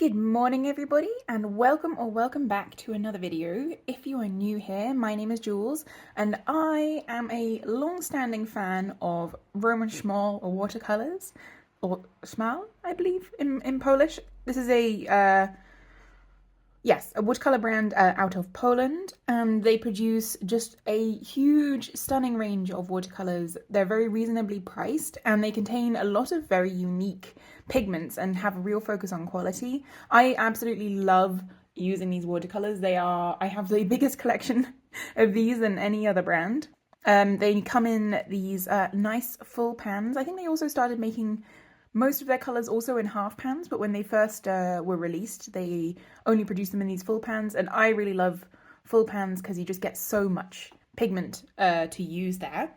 Good morning everybody and welcome back to another video. If you are new here, my name is Jules and I am a long-standing fan of Roman Szmal or watercolours, or Szmal I believe in Polish. This is a watercolour brand out of Poland, and they produce just a huge, stunning range of watercolours. They're very reasonably priced, and they contain a lot of very unique pigments and have a real focus on quality. I absolutely love using these watercolours. I have the biggest collection of these than any other brand. They come in these nice full pans. I think they also started making most of their colours also in half pans, but when they first were released, they only produced them in these full pans, and I really love full pans because you just get so much pigment to use there.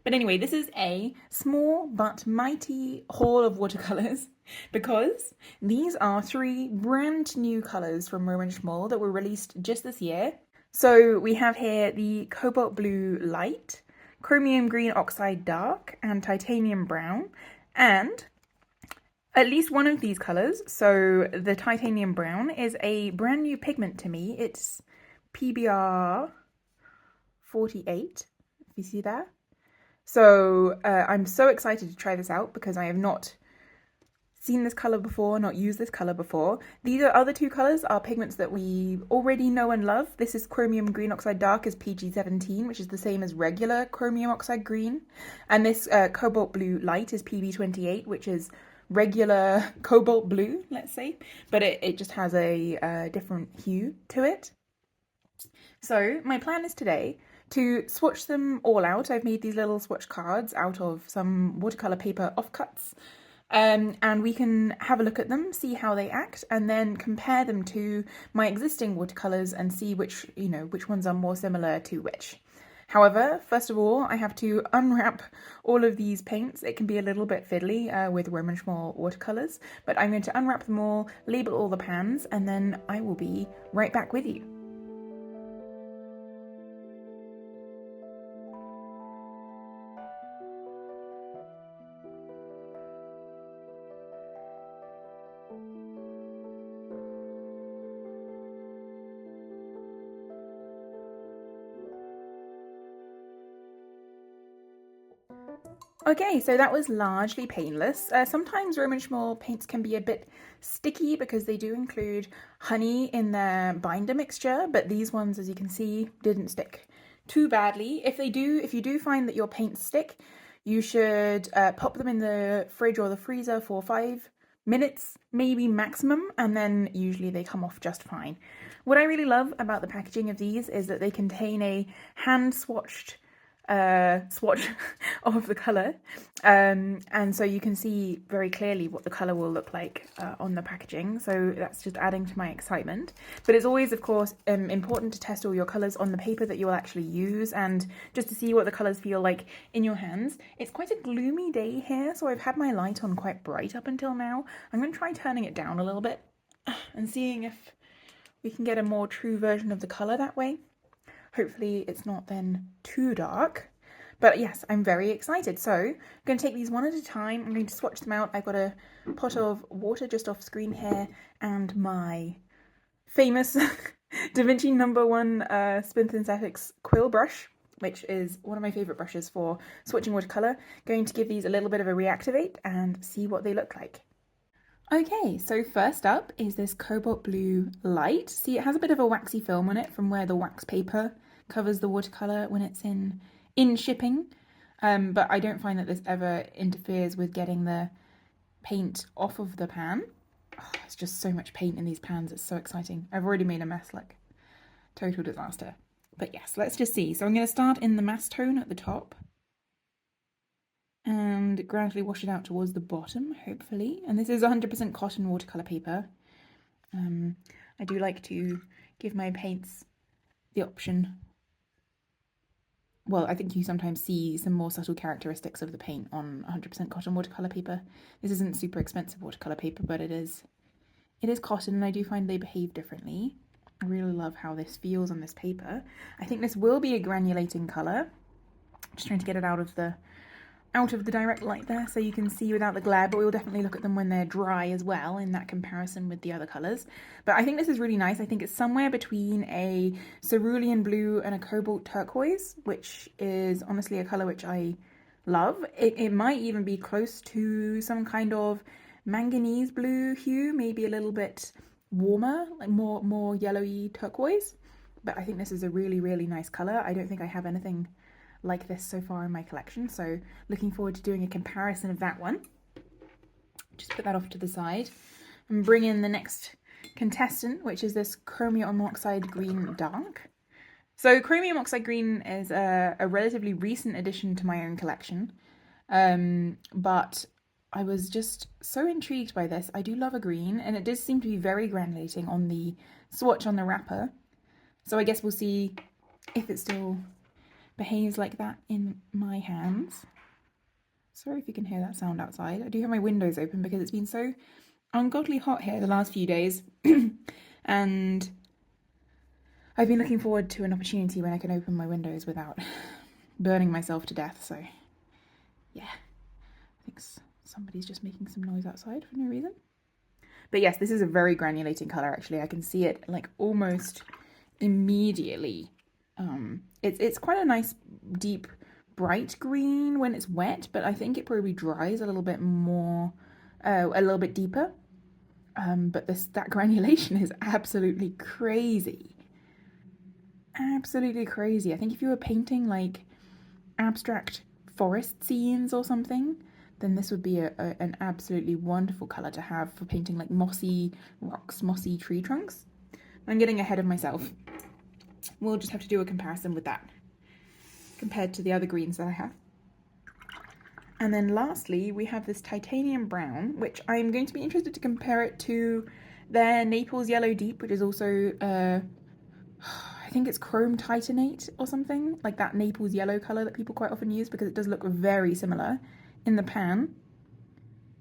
But anyway, this is a small but mighty haul of watercolours because these are 3 brand new colours from Roman Szmal that were released just this year. So we have here the Cobalt Blue Light, Chromium Green Oxide Dark, and Titanium Brown, and at least one of these colours, so the Titanium Brown, is a brand new pigment to me. It's PBR 48, if you see that. So I'm so excited to try this out because I have not seen this colour before, not used this colour before. These other 2 colours are pigments that we already know and love. This is Chromium Green Oxide Dark is PG17, which is the same as regular Chromium Oxide Green. And this Cobalt Blue Light is PB28, which is regular cobalt blue, let's say, but it just has a different hue to it. So my plan is today to swatch them all out. I've made these little swatch cards out of some watercolor paper offcuts, and we can have a look at them, see how they act, and then compare them to my existing watercolors and see which ones are more similar to which. However, first of all, I have to unwrap all of these paints. It can be a little bit fiddly with Roman Szmal watercolours, but I'm going to unwrap them all, label all the pans, and then I will be right back with you. Okay, so that was largely painless. Sometimes Roman Szmal paints can be a bit sticky because they do include honey in their binder mixture, but these ones, as you can see, didn't stick too badly. If you do find that your paints stick, you should pop them in the fridge or the freezer for 5 minutes, maybe maximum, and then usually they come off just fine. What I really love about the packaging of these is that they contain a hand-swatched swatch of the colour, and so you can see very clearly what the colour will look like on the packaging, so that's just adding to my excitement. But it's always, of course, important to test all your colours on the paper that you'll actually use, and just to see what the colours feel like in your hands. It's quite a gloomy day here, so I've had my light on quite bright up until now. I'm going to try turning it down a little bit and seeing if we can get a more true version of the colour that way. Hopefully it's not then too dark, but yes, I'm very excited. So I'm going to take these one at a time. I'm going to swatch them out. I've got a pot of water just off screen here and my famous Da Vinci No. 1 Spin Synthetics quill brush, which is one of my favourite brushes for swatching watercolour. Going to give these a little bit of a reactivate and see what they look like. Okay, so first up is this Cobalt Blue Light. See, it has a bit of a waxy film on it from where the wax paper covers the watercolour when it's in shipping, but I don't find that this ever interferes with getting the paint off of the pan. Oh, it's just so much paint in these pans, it's so exciting. I've already made a mess, like, total disaster. But yes, let's just see. So I'm going to start in the mass tone at the top and gradually wash it out towards the bottom, hopefully. And this is 100% cotton watercolour paper. I do like to give my paints the option. Well, I think you sometimes see some more subtle characteristics of the paint on 100% cotton watercolour paper. This isn't super expensive watercolour paper, but it is cotton, and I do find they behave differently. I really love how this feels on this paper. I think this will be a granulating colour. Just trying to get it out of the out of the direct light there so you can see without the glare, but we'll definitely look at them when they're dry as well in that comparison with the other colours. But I think this is really nice. I think it's somewhere between a cerulean blue and a cobalt turquoise, which is honestly a colour which I love. It might even be close to some kind of manganese blue hue, maybe a little bit warmer, like more yellowy turquoise. But I think this is a really, really nice colour. I don't think I have anything like this so far in my collection, so looking forward to doing a comparison of that one. Just put that off to the side and bring in the next contestant, which is this chromium oxide green dark. So chromium oxide green is a relatively recent addition to my own collection, but I was just so intrigued by this. I do love a green, and it does seem to be very granulating on the swatch on the wrapper, so I guess we'll see if it still behaves like that in my hands. Sorry if you can hear that sound outside. I do have my windows open because it's been so ungodly hot here the last few days and I've been looking forward to an opportunity when I can open my windows without burning myself to death. So yeah, I think somebody's just making some noise outside for no reason. But yes, this is a very granulating colour actually. I can see it like almost immediately. It's quite a nice deep bright green when it's wet, but I think it probably dries a little bit more, a little bit deeper. But that granulation is absolutely crazy. Absolutely crazy. I think if you were painting like abstract forest scenes or something, then this would be an absolutely wonderful colour to have for painting like mossy rocks, mossy tree trunks. I'm getting ahead of myself. We'll just have to do a comparison with that compared to the other greens that I have. And then lastly, we have this titanium brown, which I'm going to be interested to compare it to their Naples Yellow Deep, which is also, I think it's chrome titanate or something, like that Naples yellow colour that people quite often use because it does look very similar in the pan.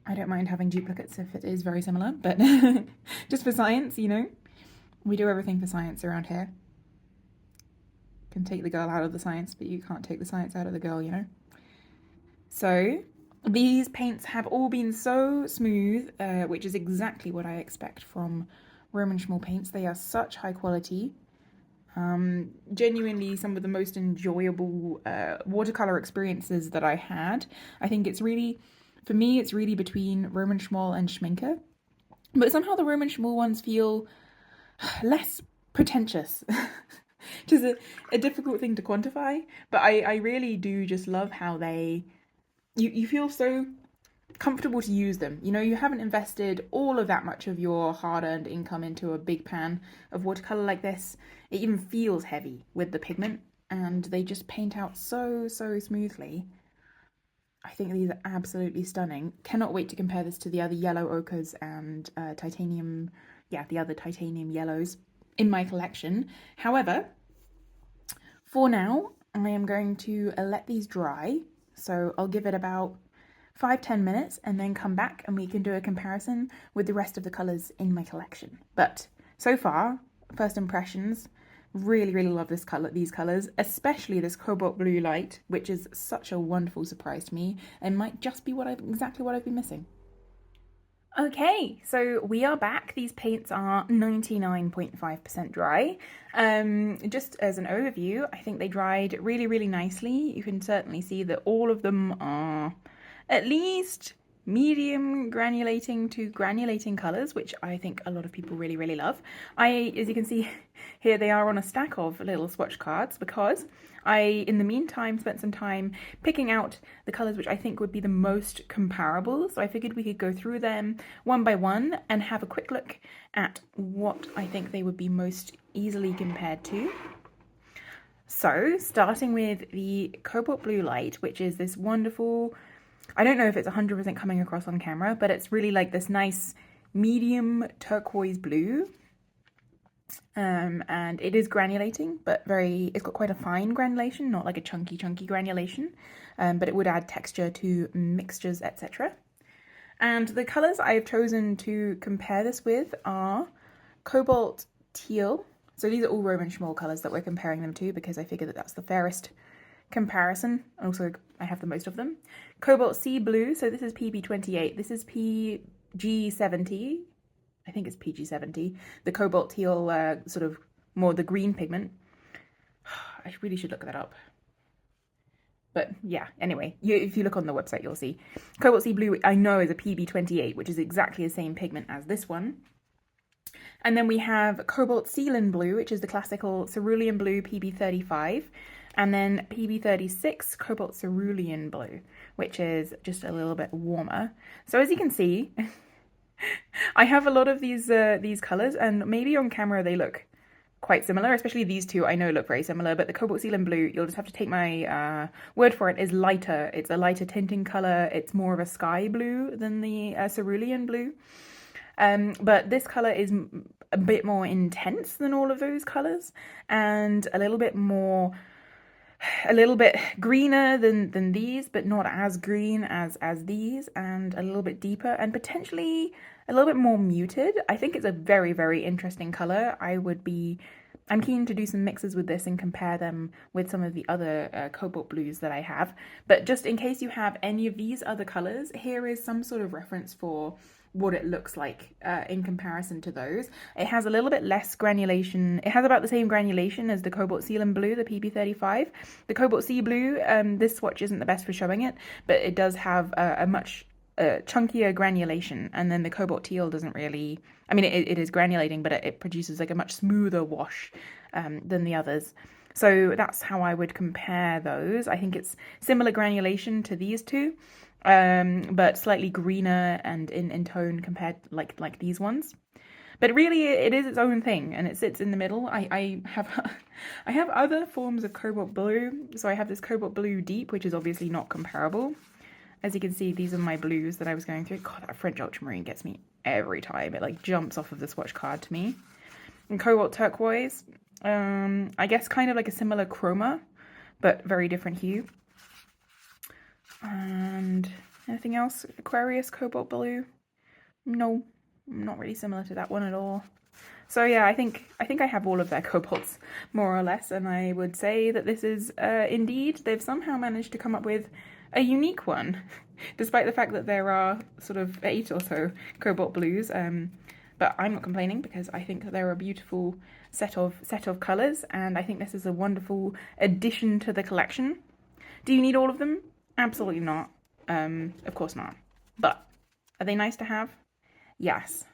I don't mind having duplicates if it is very similar, but just for science, you know, we do everything for science around here. Can take the girl out of the science, but you can't take the science out of the girl, you know. So these paints have all been so smooth, which is exactly what I expect from Roman Szmal paints. They are such high quality. Genuinely some of the most enjoyable watercolor experiences that I had. I think it's really, for me, it's really between Roman Szmal and Schminke. But somehow the Roman Szmal ones feel less pretentious. Which is a difficult thing to quantify, but I really do just love how you feel so comfortable to use them. You know, you haven't invested all of that much of your hard-earned income into a big pan of watercolor like this. It even feels heavy with the pigment, and they just paint out so smoothly. I think these are absolutely stunning. Cannot wait to compare this to the other yellow ochres and titanium, the other titanium yellows in my collection. However, for now, I am going to let these dry. So I'll give it about 5-10 minutes and then come back and we can do a comparison with the rest of the colours in my collection. But so far, first impressions, really love these colours, especially this cobalt blue light, which is such a wonderful surprise to me and might just be exactly what I've been missing. Okay, so we are back. These paints are 99.5% dry. Just as an overview, I think they dried really nicely. You can certainly see that all of them are at least medium granulating to granulating colours, which I think a lot of people really love. As you can see here, they are on a stack of little swatch cards because I, in the meantime, spent some time picking out the colours which I think would be the most comparable. So I figured we could go through them one by one and have a quick look at what I think they would be most easily compared to. So starting with the cobalt blue light, which is this wonderful, I don't know if it's 100% coming across on camera, but it's really like this nice medium turquoise blue. And it is granulating, but it's got quite a fine granulation, not like a chunky granulation, but it would add texture to mixtures, etc. And the colours I've chosen to compare this with are cobalt teal. So these are all Roman Szmal colours that we're comparing them to because I figure that that's the fairest comparison. Also, I have the most of them. Cobalt Sea Blue, so this is PB28. This is PG70. I think it's PG70. The cobalt teal, sort of more the green pigment. I really should look that up. But yeah, anyway, if you look on the website, you'll see. Cobalt Sea Blue, I know, is a PB28, which is exactly the same pigment as this one. And then we have Cobalt Ceylon Blue, which is the classical cerulean blue, PB35. And then PB36, Cobalt Cerulean Blue, which is just a little bit warmer. So as you can see, I have a lot of these colours, and maybe on camera they look quite similar, especially these two I know look very similar, but the Cobalt Ceylon Blue, you'll just have to take my word for it, is lighter. It's a lighter tinting colour. It's more of a sky blue than the cerulean blue. But this colour is a bit more intense than all of those colours, and a little bit greener than these, but not as green as these, and a little bit deeper, and potentially a little bit more muted. I think it's a very, very interesting colour. I'm keen to do some mixes with this and compare them with some of the other cobalt blues that I have. But just in case you have any of these other colours, here is some sort of reference for what it looks like in comparison to those. It has a little bit less granulation. It has about the same granulation as the Cobalt Ceylon Blue, the PB35. The Cobalt Sea Blue, this swatch isn't the best for showing it, but it does have a much chunkier granulation, and then the Cobalt Teal doesn't really, I mean, it is granulating, but it produces like a much smoother wash than the others. So that's how I would compare those. I think it's similar granulation to these two, but slightly greener and in tone compared like these ones. But really, it is its own thing, and it sits in the middle. I have other forms of cobalt blue. So I have this cobalt blue deep, which is obviously not comparable. As you can see, these are my blues that I was going through. God, that French ultramarine gets me every time. It like jumps off of the swatch card to me. And cobalt turquoise, I guess kind of like a similar chroma, but very different hue. And anything else? Aquarius cobalt blue? No, not really similar to that one at all. So yeah, I think I have all of their cobalts more or less, and I would say that this is indeed, they've somehow managed to come up with a unique one, despite the fact that there are sort of 8 or so cobalt blues. But I'm not complaining, because I think that they're a beautiful set of colours, and I think this is a wonderful addition to the collection. Do you need all of them? Absolutely not. Of course not. But are they nice to have? Yes.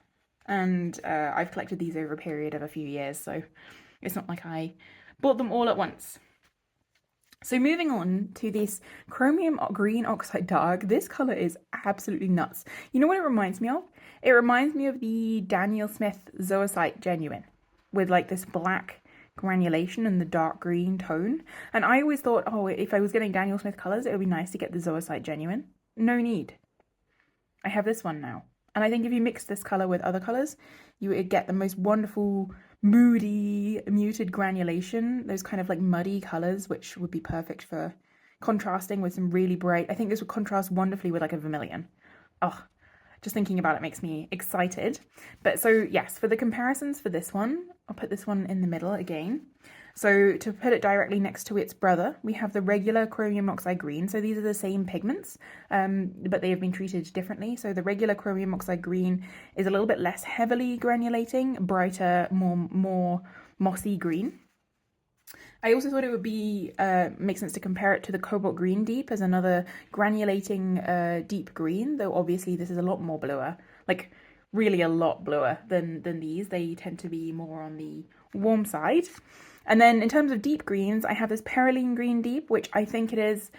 And I've collected these over a period of a few years, so it's not like I bought them all at once. So moving on to this chromium green oxide dark, this colour is absolutely nuts. You know what it reminds me of? It reminds me of the Daniel Smith Zoisite Genuine, with like this black granulation and the dark green tone. And I always thought, oh, if I was getting Daniel Smith colours, it would be nice to get the Zoisite Genuine. No need. I have this one now. And I think if you mix this colour with other colours, you would get the most wonderful, moody, muted granulation, those kind of like muddy colours, which would be perfect for contrasting with some really bright. I think this would contrast wonderfully with like a vermilion. Oh, just thinking about it makes me excited. But so yes, for the comparisons for this one, I'll put this one in the middle again. So to put it directly next to its brother, we have the regular chromium oxide green. So these are the same pigments, but they have been treated differently. So the regular chromium oxide green is a little bit less heavily granulating, brighter, more mossy green. I also thought it would be make sense to compare it to the cobalt green deep as another granulating deep green, though obviously this is a lot more bluer, like really a lot bluer than these. They tend to be more on the warm side. And then in terms of deep greens, I have this Perylene Green Deep, which I think it's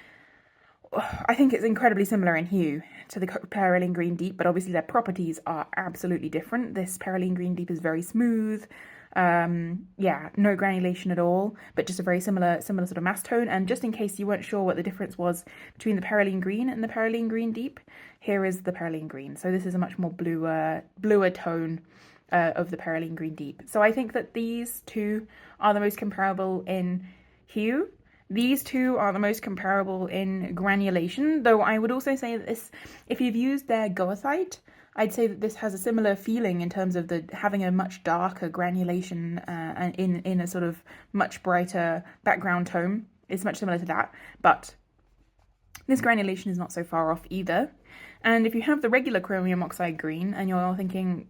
incredibly similar in hue to the Perylene Green Deep, but obviously their properties are absolutely different. This Perylene Green Deep is very smooth, yeah, no granulation at all, but just a very similar sort of mass tone. And just in case you weren't sure what the difference was between the Perylene Green and the Perylene Green Deep, here is the Perylene Green. So this is a much more bluer tone of the Perylene Green Deep. So I think that these two are the most comparable in hue. These two are the most comparable in granulation, though I would also say that this, if you've used their goethite, I'd say that this has a similar feeling in terms of having a much darker granulation and in a sort of much brighter background tone. It's much similar to that, but this granulation is not so far off either. And if you have the regular chromium oxide green and you're thinking,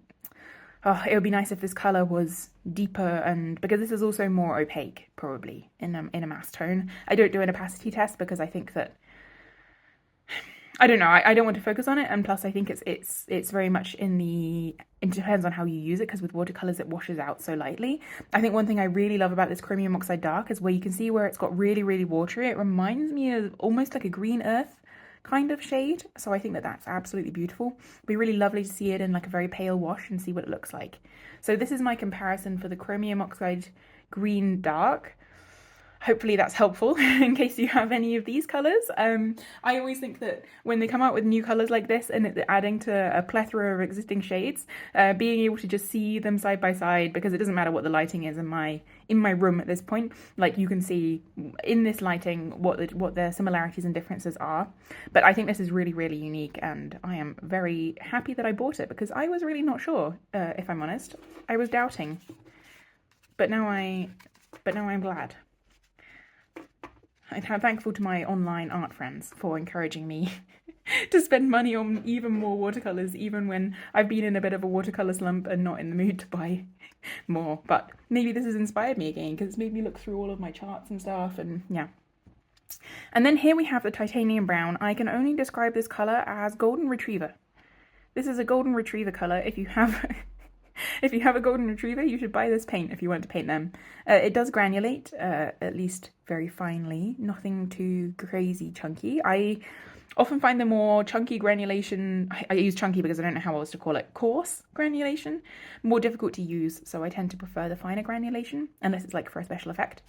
oh, it would be nice if this colour was deeper, and because this is also more opaque, probably, in a mass tone. I don't do an opacity test because I think that, I don't know, I don't want to focus on it, and plus I think it's very much it depends on how you use it, because with watercolours it washes out so lightly. I think one thing I really love about this chromium oxide dark is where you can see where it's got really, really watery. It reminds me of almost like a green earth kind of shade, so I think that that's absolutely beautiful. It'd be really lovely to see it in like a very pale wash and see what it looks like. So this is my comparison for the chromium oxide green dark. Hopefully that's helpful in case you have any of these colours. I always think that when they come out with new colours like this and it's adding to a plethora of existing shades, being able to just see them side by side, because it doesn't matter what the lighting is in my room at this point, like you can see in this lighting what the similarities and differences are. But I think this is really, really unique, and I am very happy that I bought it, because I was really not sure, if I'm honest. I was doubting. But now I'm glad. I'm thankful to my online art friends for encouraging me to spend money on even more watercolours, even when I've been in a bit of a watercolour slump and not in the mood to buy more. But maybe this has inspired me again, because it's made me look through all of my charts and stuff, and yeah. And then here we have the titanium brown. I can only describe this colour as golden retriever. This is a golden retriever colour. If you have if you have a golden retriever, you should buy this paint if you want to paint them. It does granulate, at least very finely, nothing too crazy chunky. I often find the more chunky granulation, I use chunky because I don't know how else to call it, coarse granulation, more difficult to use, so I tend to prefer the finer granulation, unless it's like for a special effect.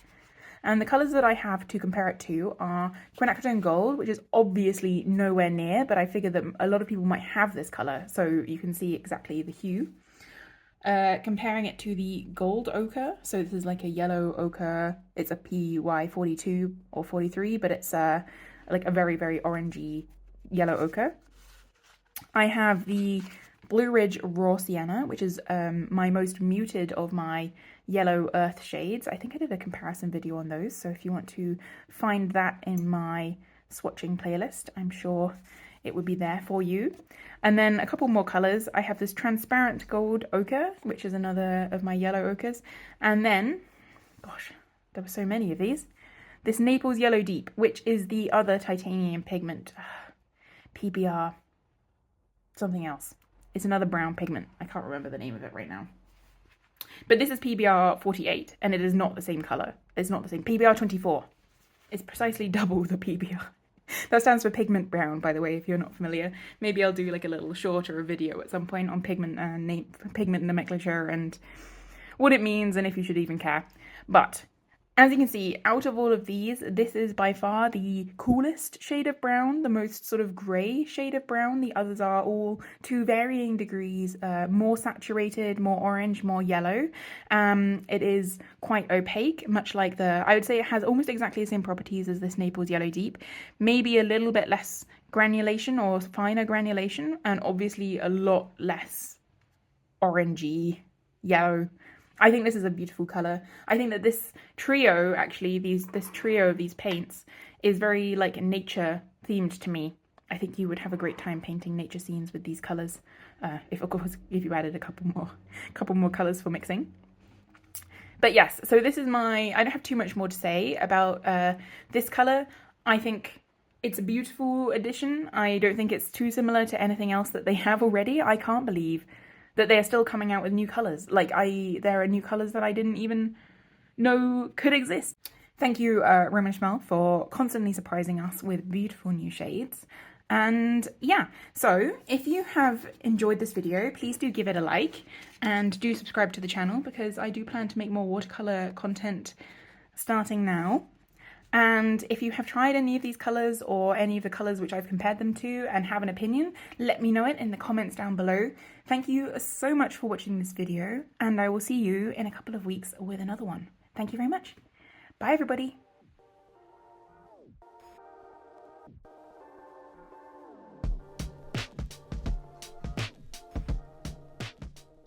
And the colours that I have to compare it to are quinacridone gold, which is obviously nowhere near, but I figure that a lot of people might have this colour, so you can see exactly the hue. Comparing it to the gold ochre, so this is like a yellow ochre. It's a PY42 or 43, but it's like a very, very orangey yellow ochre. I have the Blue Ridge Raw Sienna, which is my most muted of my yellow earth shades. I think I did a comparison video on those, so if you want to find that in my swatching playlist, I'm sure it would be there for you. And then a couple more colours. I have this transparent gold ochre, which is another of my yellow ochres. And then, gosh, there were so many of these. This Naples Yellow Deep, which is the other titanium pigment. PBR something else. It's another brown pigment. I can't remember the name of it right now. But this is PBR 48, and it is not the same colour. It's not the same. PBR 24. It's precisely double the PBR. That stands for pigment brown, by the way, if you're not familiar. Maybe I'll do like a little short or a video at some point on pigment nomenclature and what it means and if you should even care. But as you can see, out of all of these, this is by far the coolest shade of brown, the most sort of grey shade of brown. The others are all to varying degrees, more saturated, more orange, more yellow. It is quite opaque, much like I would say it has almost exactly the same properties as this Naples Yellow Deep, maybe a little bit less granulation or finer granulation, and obviously a lot less orangey yellow. I think this is a beautiful colour. I think that this trio, actually, this trio of these paints is very like nature themed to me. I think you would have a great time painting nature scenes with these colours, if you added a couple more colours for mixing. But yes, so this is I don't have too much more to say about this colour. I think it's a beautiful addition. I don't think it's too similar to anything else that they have already. I can't believe that they are still coming out with new colours. There are new colours that I didn't even know could exist. Thank you, Roman Szmal, for constantly surprising us with beautiful new shades. And yeah, so if you have enjoyed this video, please do give it a like and do subscribe to the channel, because I do plan to make more watercolour content starting now. And if you have tried any of these colours or any of the colours which I've compared them to and have an opinion, let me know it in the comments down below. Thank you so much for watching this video, and I will see you in a couple of weeks with another one. Thank you very much. Bye everybody.